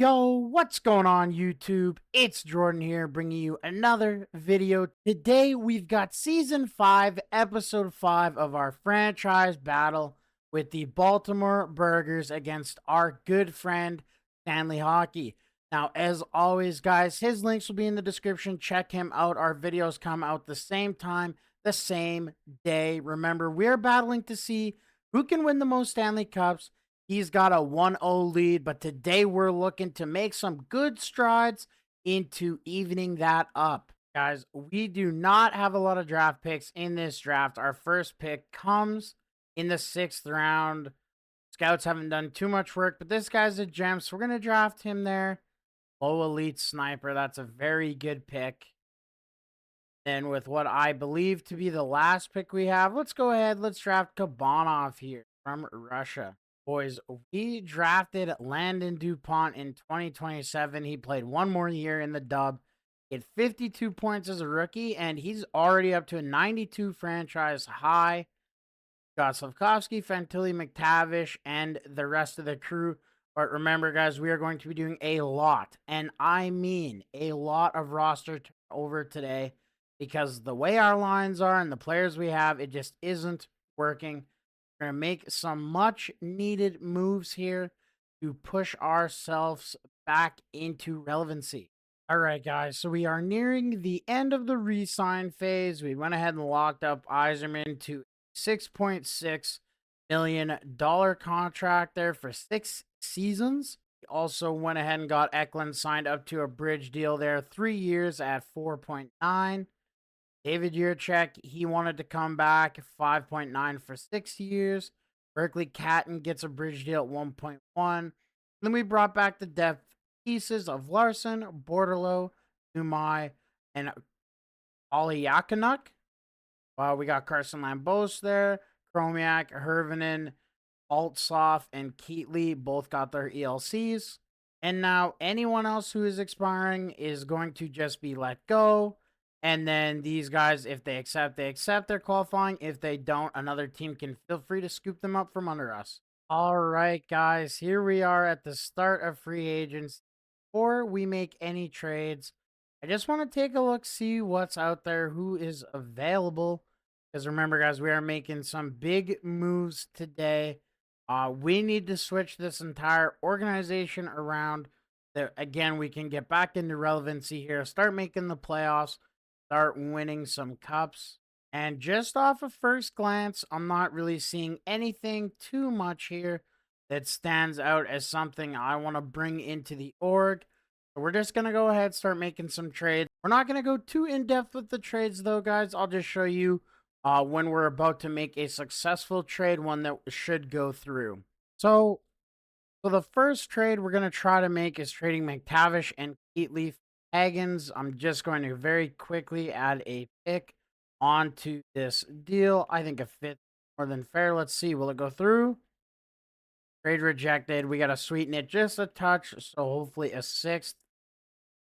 Yo, what's going on YouTube? It's Jordan here bringing you another video. Today we've got season 5, episode 5 of our franchise battle with the Baltimore Burgers against our good friend Stanley Hockey. Now, as always, guys, his links will be in the description. Check him out. Our videos come out the same time, the same day. Remember, we're battling to see who can win the most Stanley Cups. He's got a 1-0 lead, but today we're looking to make some good strides into evening that up. Guys, we do not have a lot of draft picks in this draft. Our first pick comes in the 6th round. Scouts haven't done too much work, but this guy's a gem, so we're going to draft him there. Low elite sniper. That's a very good pick. And with what I believe to be the last pick we have, let's go ahead. Let's draft Kabanov here from Russia. Boys, we drafted Landon DuPont in 2027. He played one more year in the dub. He had 52 points as a rookie, and he's already up to a 92 franchise high. Got Slavkovsky, Fantilli, McTavish, and the rest of the crew. But remember, guys, we are going to be doing a lot, and I mean a lot of roster turnover today because the way our lines are and the players we have, it just isn't working. We're going to make some much needed moves here to push ourselves back into relevancy. All right, guys. So we are nearing the end of the re-sign phase. We went ahead and locked up Yzerman to $6.6 million contract there for 6 seasons. We also went ahead and got Eklund signed up to a bridge deal there, 3 years at 4.9. David Yurchek, he wanted to come back, 5.9 for 6 years. Berkeley Catton gets a bridge deal at 1.1. Then we brought back the depth pieces of Larson, Bordelot, Numai, and Oliakanuk. We got Carson Lambos there, Chromiak, Hervinen, Altsoff, and Keatley both got their ELCs. And now anyone else who is expiring is going to just be let go. And then these guys, if they accept their qualifying. If they don't, another team can feel free to scoop them up from under us. All right, guys, here we are at the start of free agents. Before we make any trades, I just want to take a look, see what's out there, who is available. Because remember, guys, we are making some big moves today. We need to switch this entire organization around. Again, we can get back into relevancy here, start making the playoffs, start winning some cups. And just off of first glance, I'm not really seeing anything too much here that stands out as something I want to bring into the org. So we're just going to go ahead, start making some trades. We're not going to go too in-depth with the trades, though, guys. I'll just show you when we're about to make a successful trade, one that should go through. So the first trade we're going to try to make is trading McTavish and Keatley Haggins. I'm just going to very quickly add a pick onto this deal. I think a fit more than fair. Let's see. Will it go through? Trade rejected. We got to sweeten it just a touch. So hopefully a 6th.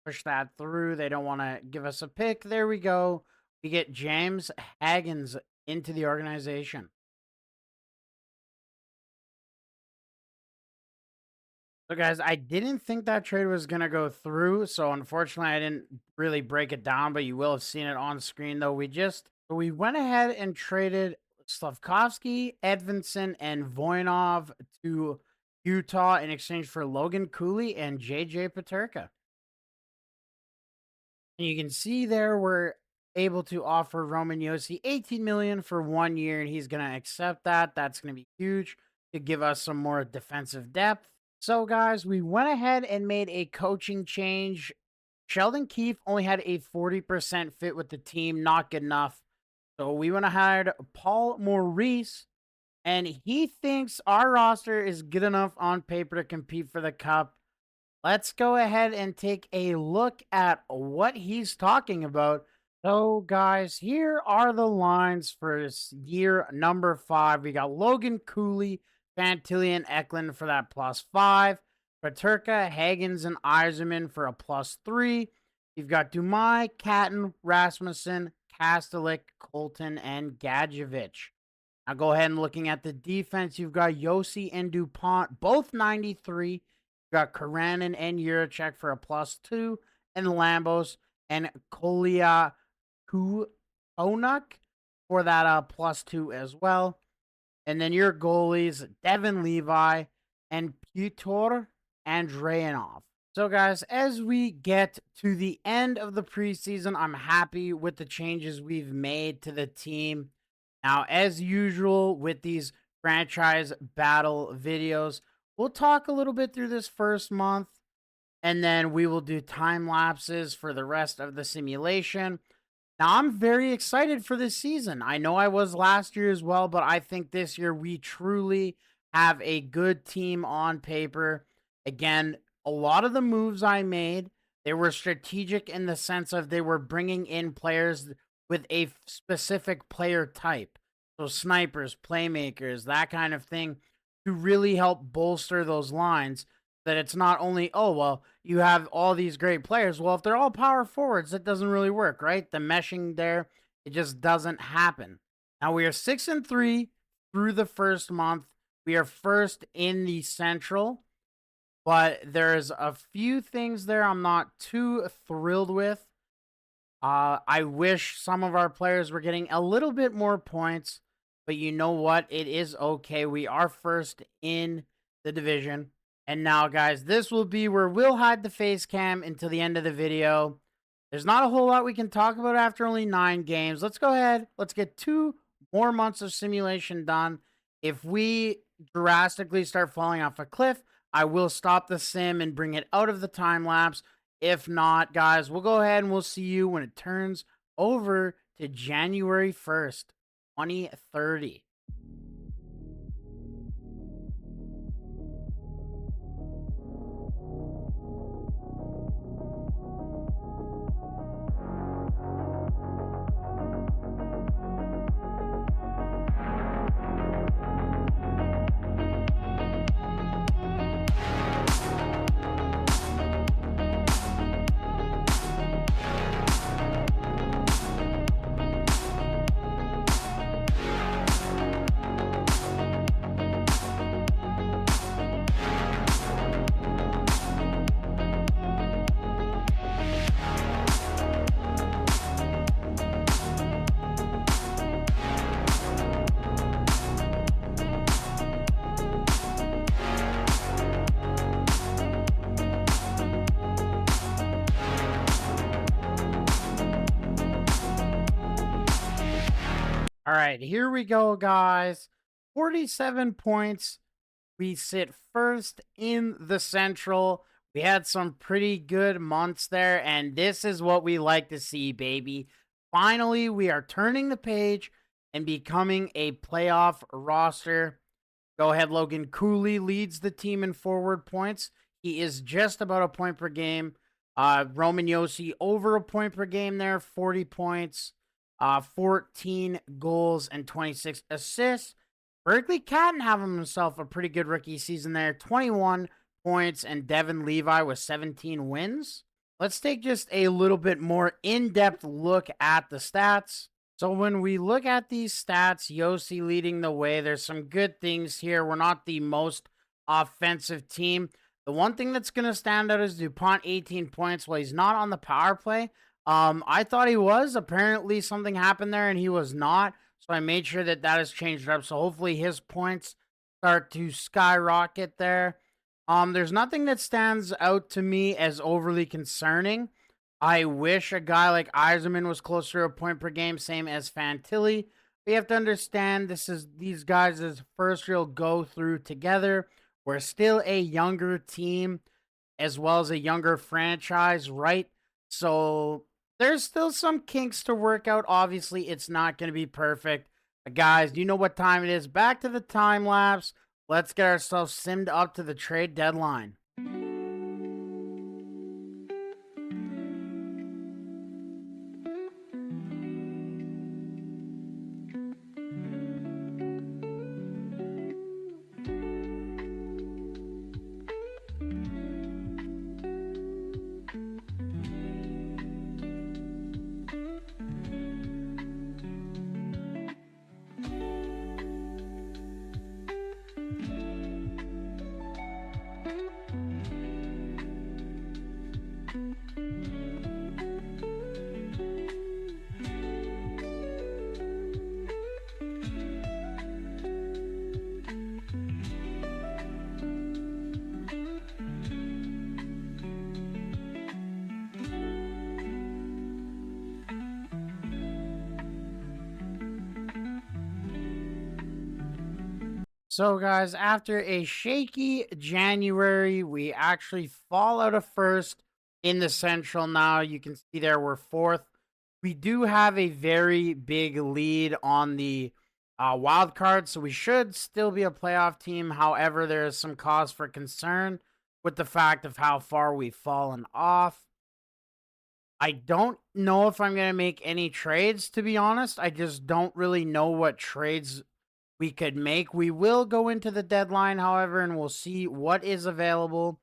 Push that through. They don't want to give us a pick. There we go. We get James Haggins into the organization. So, guys, I didn't think that trade was going to go through. So, unfortunately, I didn't really break it down, but you will have seen it on screen, though. We went ahead and traded Slavkovsky, Edvinson, and Voinov to Utah in exchange for Logan Cooley and JJ Paterka. And you can see there we're able to offer Roman Yossi $18 million for 1 year, and he's going to accept that. That's going to be huge to give us some more defensive depth. So, guys, we went ahead and made a coaching change. Sheldon Keefe only had a 40% fit with the team, not good enough. So we went ahead, Paul Maurice, and he thinks our roster is good enough on paper to compete for the cup. Let's go ahead and take a look at what he's talking about. So, guys, here are the lines for year number 5. We got Logan Cooley, Fantilli, and Eklund for that +5. Paterka, Haggins, and Yzerman for a +3. You've got Dumai, Catton, Rasmussen, Kastelik, Colton, and Gadjevich. Now go ahead and looking at the defense, you've got Yossi and DuPont, both 93. got Karanin and Juracek for a +2, and Lambos and Kolia Kuonak for that +2 as well. And then your goalies, Devin Levi and Pyotr Andreanov. So, guys, as we get to the end of the preseason, I'm happy with the changes we've made to the team. Now, as usual with these franchise battle videos, we'll talk a little bit through this first month, and then we will do time lapses for the rest of the simulation. Now, I'm very excited for this season. I know I was last year as well, but I think this year we truly have a good team on paper. Again, a lot of the moves I made, they were strategic in the sense of they were bringing in players with a specific player type. So snipers, playmakers, that kind of thing to really help bolster those lines, that it's not only, oh, well, you have all these great players. Well, if they're all power forwards, that doesn't really work, right? The meshing there, it just doesn't happen. Now we are 6-3 through the first month. We are first in the Central, but there's a few things there I'm not too thrilled with. I wish some of our players were getting a little bit more points, but you know what? It is okay. We are first in the division. And now, guys, this will be where we'll hide the face cam until the end of the video. There's not a whole lot we can talk about after only 9 games. Let's go ahead. Let's get 2 more months of simulation done. If we drastically start falling off a cliff, I will stop the sim and bring it out of the time lapse. If not, guys, we'll go ahead and we'll see you when it turns over to January 1st, 2030. All right, here we go, guys. 47 points. We sit first in the Central. We had some pretty good months there, and this is what we like to see, baby. Finally, we are turning the page and becoming a playoff roster. Go ahead, Logan Cooley leads the team in forward points. He is just about a point per game. Roman Yossi over a point per game there, 40 points, 14 goals, and 26 assists. Berkeley Catton having himself a pretty good rookie season there, 21 points, and Devin Levi with 17 wins. Let's take just a little bit more in-depth look at the stats. So when we look at these stats, Yossi leading the way, there's some good things here. We're not the most offensive team. The one thing that's going to stand out is DuPont, 18 points. Well, he's not on the power play. I thought he was. Apparently something happened there and he was not. So I made sure that that has changed up. So hopefully his points start to skyrocket there. There's nothing that stands out to me as overly concerning. I wish a guy like Eiserman was closer to a point per game, same as Fantilli. We have to understand this is these guys' first real go through together. We're still a younger team as well as a younger franchise, right? So there's still some kinks to work out. Obviously, it's not going to be perfect. But guys, do you know what time it is? Back to the time lapse. Let's get ourselves simmed up to the trade deadline. So, guys, after a shaky January, we actually fall out of first in the Central now. You can see there we're fourth. We do have a very big lead on the wild card, so we should still be a playoff team. However, there is some cause for concern with the fact of how far we've fallen off. I don't know if I'm going to make any trades, to be honest. I just don't really know what trades we could make. We will go into the deadline, however, and we'll see what is available.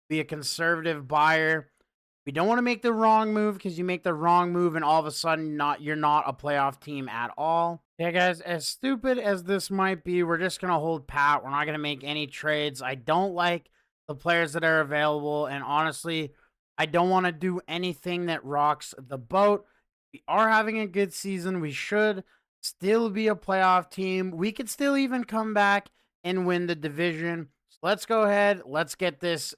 Be a conservative buyer. We don't want to make the wrong move because you make the wrong move and all of a sudden you're not a playoff team at all. Yeah, guys, as stupid as this might be, we're just gonna hold pat. We're not gonna make any trades. I don't like the players that are available, and honestly, I don't want to do anything that rocks the boat. We are having a good season. We should still be a playoff team. We could still even come back and win the division. So let's go ahead. Let's get this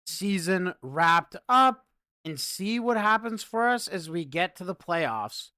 season wrapped up and see what happens for us as we get to the playoffs.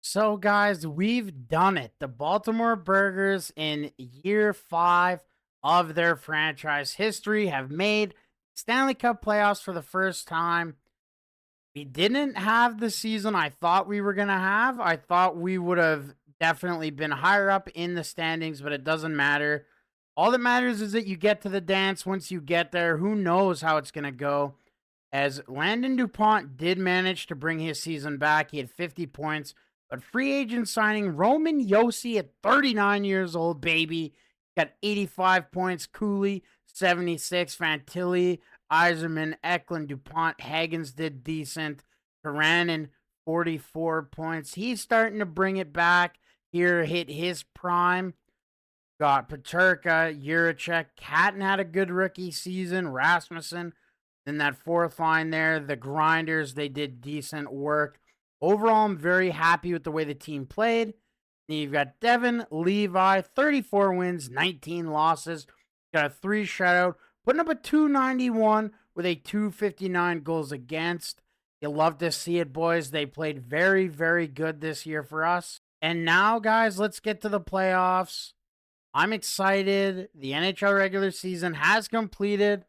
So, guys, we've done it. The Baltimore Burgers, in year 5 of their franchise history, have made Stanley Cup playoffs for the first time. We didn't have the season I thought we were going to have. I thought we would have definitely been higher up in the standings, but it doesn't matter. All that matters is that you get to the dance. Once you get there, who knows how it's going to go. As Landon DuPont did manage to bring his season back, he had 50 points. But free agent signing Roman Yossi at 39 years old, baby, got 85 points. Cooley, 76. Fantilli, Eiserman, Eklund, DuPont, Hagens did decent. Karanin, 44 points. He's starting to bring it back. Here hit his prime. Got Paterka, Juracek. Catton had a good rookie season. Rasmussen. Then that fourth line there, the Grinders, they did decent work. Overall, I'm very happy with the way the team played. And you've got Devin Levi, 34 wins, 19 losses. Got a 3 shutout, putting up a 291 with a 259 goals against. You love to see it, boys. They played very, very good this year for us. And now, guys, let's get to the playoffs. I'm excited. The NHL regular season has completed,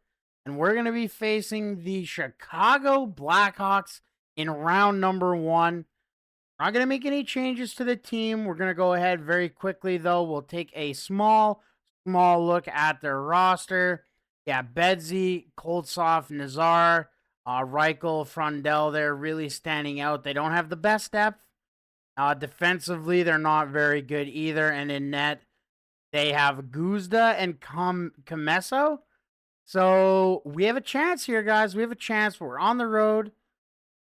and we're going to be facing the Chicago Blackhawks in round number 1. We're not going to make any changes to the team. We're going to go ahead very quickly, though. We'll take a small look at their roster. Yeah, Bedsy, Koltsov, Nazar, Reichel, Frundell, they're really standing out. They don't have the best depth. Defensively, they're not very good either. And in net, they have Guzda and Comesso. So we have a chance here, guys. We have a chance. We're on the road.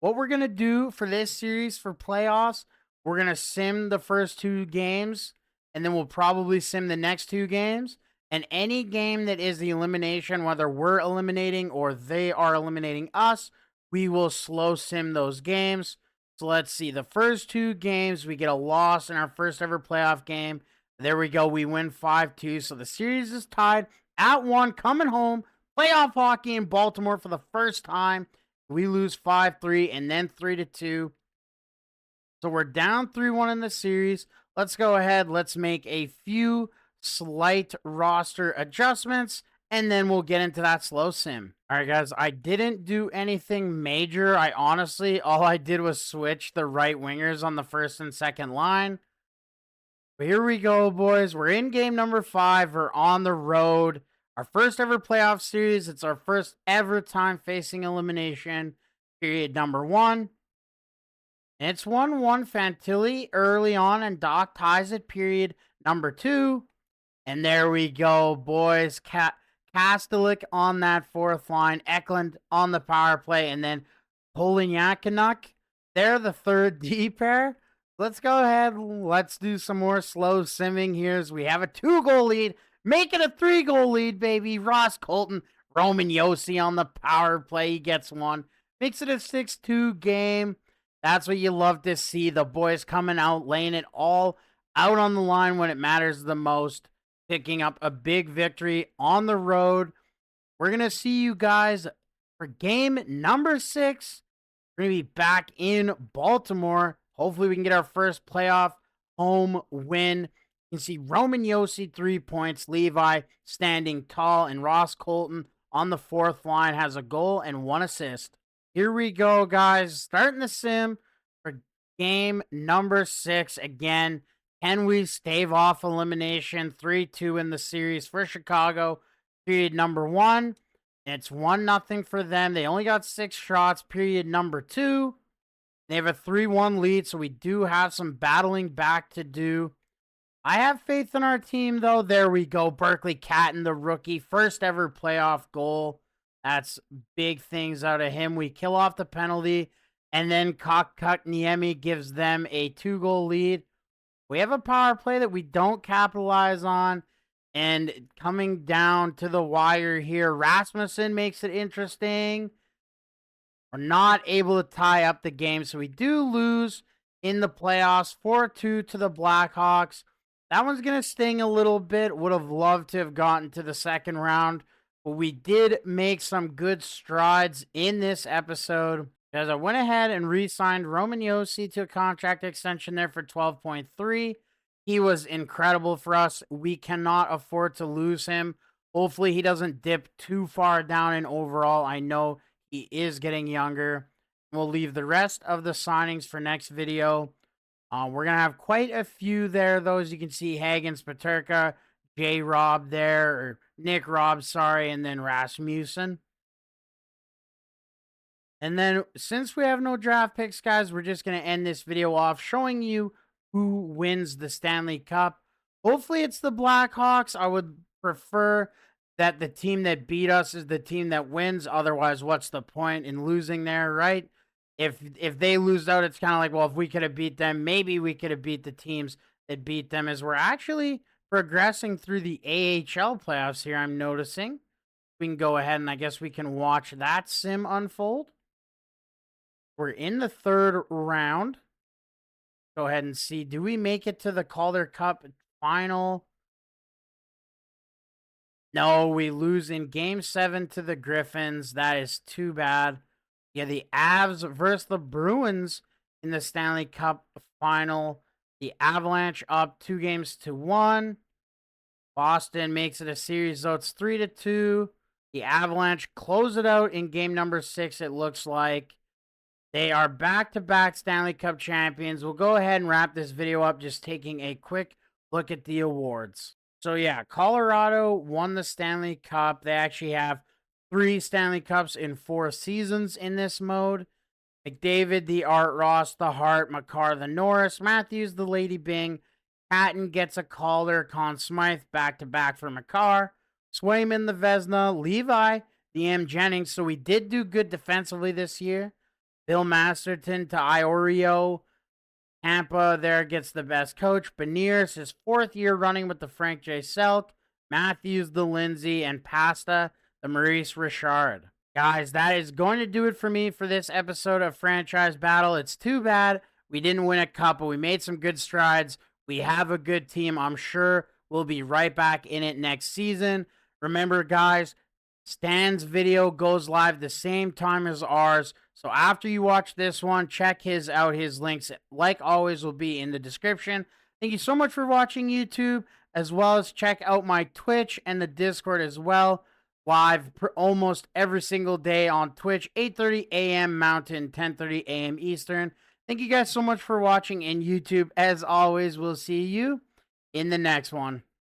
What we're going to do for this series for playoffs, we're going to sim the first 2 games, and then we'll probably sim the next 2 games. And any game that is the elimination, whether we're eliminating or they are eliminating us, we will slow sim those games. So let's see. The first 2 games, we get a loss in our first ever playoff game. There we go. We win 5-2. So the series is tied at 1, coming home. Playoff hockey in Baltimore for the first time. We lose 5-3 and then 3-2. So we're down 3-1 in the series. Let's go ahead. Let's make a few slight roster adjustments, and then we'll get into that slow sim. All right, guys, I didn't do anything major. All I did was switch the right wingers on the first and second line. But here we go, boys. We're in game number 5. We're on the road. Our first ever playoff series. It's our first ever time facing elimination. Period number 1. And it's 1-1 Fantilli early on, and Doc ties it. Period number 2. And there we go, boys. Kastelik on that fourth line. Eklund on the power play. And then Polyakanuk. They're the third D pair. Let's go ahead. Let's do some more slow simming here as we have a 2-goal lead. Make it a 3-goal lead, baby. Ross Colton, Roman Yossi on the power play. He gets 1. Makes it a 6-2 game. That's what you love to see. The boys coming out, laying it all out on the line when it matters the most. Picking up a big victory on the road. We're going to see you guys for game number 6. We're going to be back in Baltimore. Hopefully we can get our first playoff home win. You can see Roman Yossi 3 points, Levi standing tall, and Ross Colton on the fourth line has a goal and 1 assist. Here we go, guys. Starting the sim for game number 6. Again, can we stave off elimination? 3-2 in the series for Chicago. Period number 1. It's 1-0 for them. They only got 6 shots. Period number 2. They have a 3-1 lead, so we do have some battling back to do. I have faith in our team, though. There we go. Berkeley Catton, the rookie. First ever playoff goal. That's big things out of him. We kill off the penalty, and then Niemi gives them a 2-goal lead. We have a power play that we don't capitalize on. And coming down to the wire here, Rasmussen makes it interesting. We're not able to tie up the game, so we do lose in the playoffs, 4-2 to the Blackhawks. That one's going to sting a little bit. Would have loved to have gotten to the second round, but we did make some good strides in this episode. As I went ahead and re-signed Roman Yossi to a contract extension there for 12.3. He was incredible for us. We cannot afford to lose him. Hopefully he doesn't dip too far down in overall. I know he is getting younger. We'll leave the rest of the signings for next video. We're going to have quite a few there, though. As you can see, Hagen, Spaterka, J. Rob there, or Nick Rob, sorry, and then Rasmussen. And then, since we have no draft picks, guys, we're just going to end this video off showing you who wins the Stanley Cup. Hopefully, it's the Blackhawks. I would prefer that the team that beat us is the team that wins. Otherwise, what's the point in losing there, right? If they lose out, it's kind of like, well, if we could have beat them, maybe we could have beat the teams that beat them, as we're actually progressing through the AHL playoffs here, I'm noticing. We can go ahead and I guess we can watch that sim unfold. We're in the third round. Go ahead and see. Do we make it to the Calder Cup final? No, we lose in Game 7 to the Griffins. That is too bad. Yeah, the Avs versus the Bruins in the Stanley Cup final. The Avalanche up 2-1. Boston makes it a series, though it's 3-2. The Avalanche close it out in game number 6, it looks like. They are back-to-back Stanley Cup champions. We'll go ahead and wrap this video up just taking a quick look at the awards. So, yeah, Colorado won the Stanley Cup. They actually have 3 Stanley Cups in 4 seasons in this mode. McDavid, the Art Ross, the Hart, McCarr, the Norris, Matthews, the Lady Bing, Patton gets a Calder, Conn Smythe back-to-back for McCarr, Swayman, the Vezina, Levi, the M. Jennings. So we did do good defensively this year. Bill Masterton to Iorio. Tampa there gets the best coach. Beniers, his 4th year running with the Frank J. Selk. Matthews, the Lindsay, and Pasta, the Maurice Richard. Guys, that is going to do it for me for this episode of Franchise Battle. It's too bad we didn't win a cup, but we made some good strides. We have a good team. I'm sure we'll be right back in it next season. Remember, guys, Stan's video goes live the same time as ours. So after you watch this one, check his out. His links, like always, will be in the description. Thank you so much for watching YouTube, as well as check out my Twitch and the Discord as well. live almost every single day on Twitch, 8:30 a.m. Mountain, 10:30 a.m. Eastern. Thank you guys so much for watching, and YouTube, as always, we'll see you in the next one.